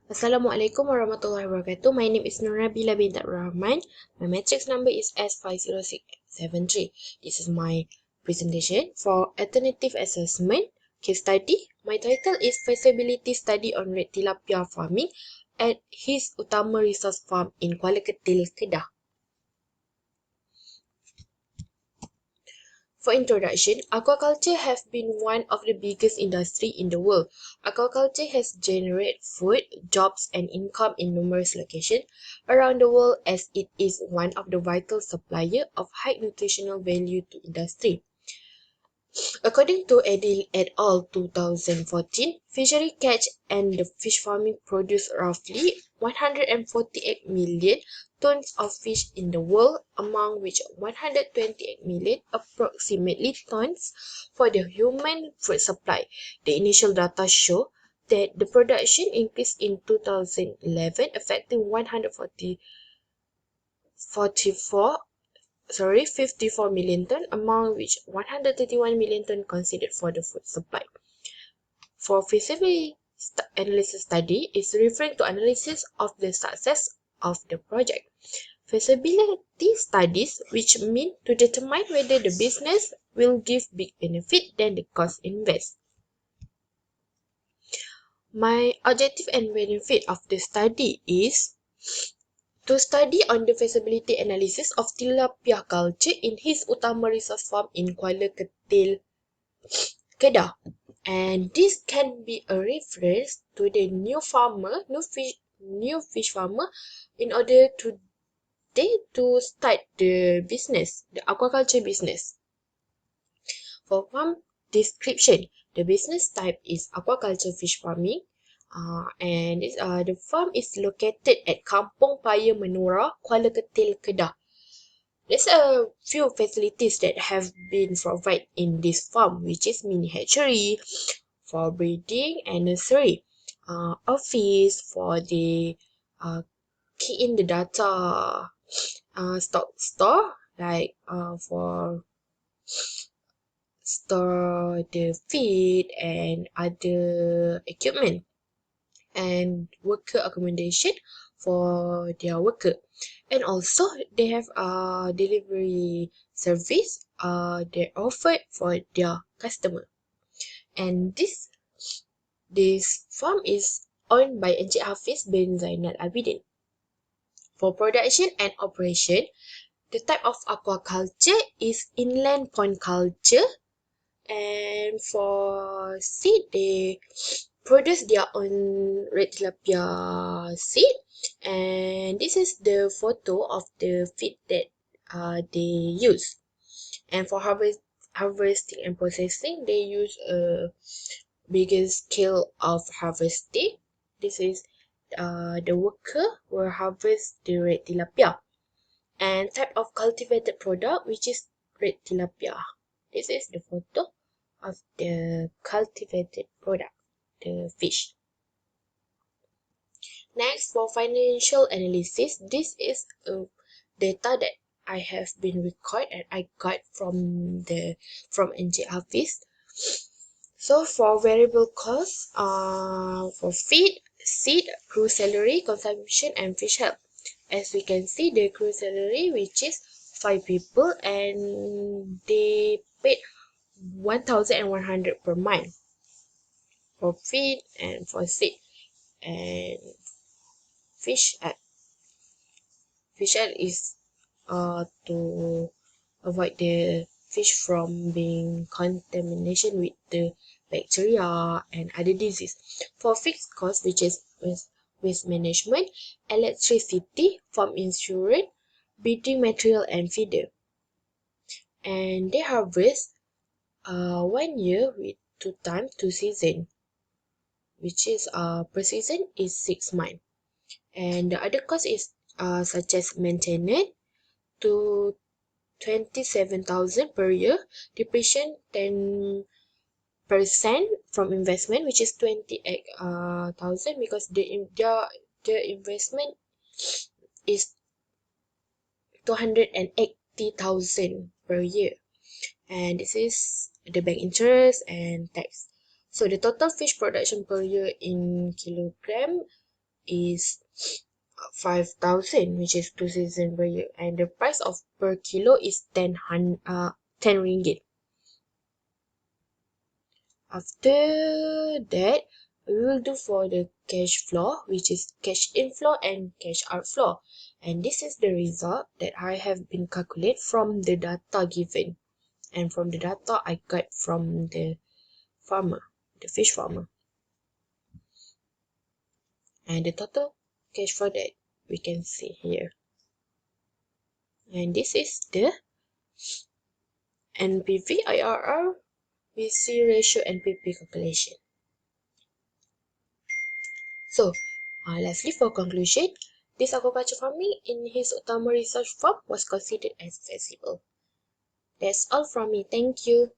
Assalamualaikum warahmatullahi wabarakatuh. My name is Nurabila bint Rahman. My matrix number is S50673. This is my presentation for alternative assessment case study. My title is feasibility study on red tilapia farming at his utama resource farm in Kuala Ketil, Kedah. For introduction, aquaculture has been one of the biggest industry in the world. Aquaculture has generated food, jobs, and income in numerous locations around the world as it is one of the vital supplier of high nutritional value to industry. According to Edil et al. 2014, fishery catch and the fish farming produce roughly 148 million tons of fish in the world, among which 128 million approximately tons for the human food supply. The initial data show that the production increased in 2011, affecting 54 million ton, among which 131 million ton considered for the food supply. For feasibility analysis study is referring to analysis of the success of the project. Feasibility studies, which mean to determine whether the business will give big benefit than the cost invest. My objective and benefit of the study is to study on the feasibility analysis of tilapia culture in his utama resource farm in Kuala Ketil, Kedah. And this can be a reference to the new fish farmer in order to start the business, the aquaculture business. For farm description, the business type is aquaculture fish farming. And the farm is located at Kampung Paya Menora, Kuala Ketil, Kedah. There's a few facilities that have been provided in this farm, which is mini hatchery for breeding and nursery, office for the key in the data, stock store like for store the feed and other equipment, and worker accommodation for their worker, and also they have a delivery service they offered for their customer. And this farm is owned by Encik Hafiz bin Zainal Abidin. For production and operation, the type of aquaculture is inland pond culture, and for seed they produce their own red tilapia seed, and this is the photo of the feed that they use. And for harvesting and processing, they use a bigger scale of harvesting. This is the worker will harvest the red tilapia. And type of cultivated product, which is red tilapia. This is the photo of the cultivated product, the fish. Next, for financial analysis, this is data that I have been recorded and I got from NJ Hafiz. So for variable costs, for feed, seed, crew salary, consumption, and fish help. As we can see, the crew salary, which is 5 people, and they paid 1,100 per month for feed and for seed. And fish help. Fish help is to avoid the fish from being contamination with the bacteria and other disease. For fixed cost, which is waste management, electricity, farm insurance, breeding material, and feeder. And they harvest 1 year with 2 season, which is per season is 6 months. And the other cost is such as maintenance to 27,000 per year, depreciation 10% from investment, which is 28,000, because the investment is 280,000 per year, and this is the bank interest and tax. So the total fish production per year in kilogram is 5,000, which is 2,000 per year, and the price of per kilo is 10 ringgit. After that, we will do for the cash flow, which is cash inflow and cash outflow. And this is the result that I have been calculated from the data given. And from the data I got from the farmer, the fish farmer. And the total cash flow that we can see here. And this is the NPV, IRR, VC ratio, and PP calculation. So, lastly, for conclusion, this aquaculture farming in his Utama research farm was considered as feasible. That's all from me. Thank you.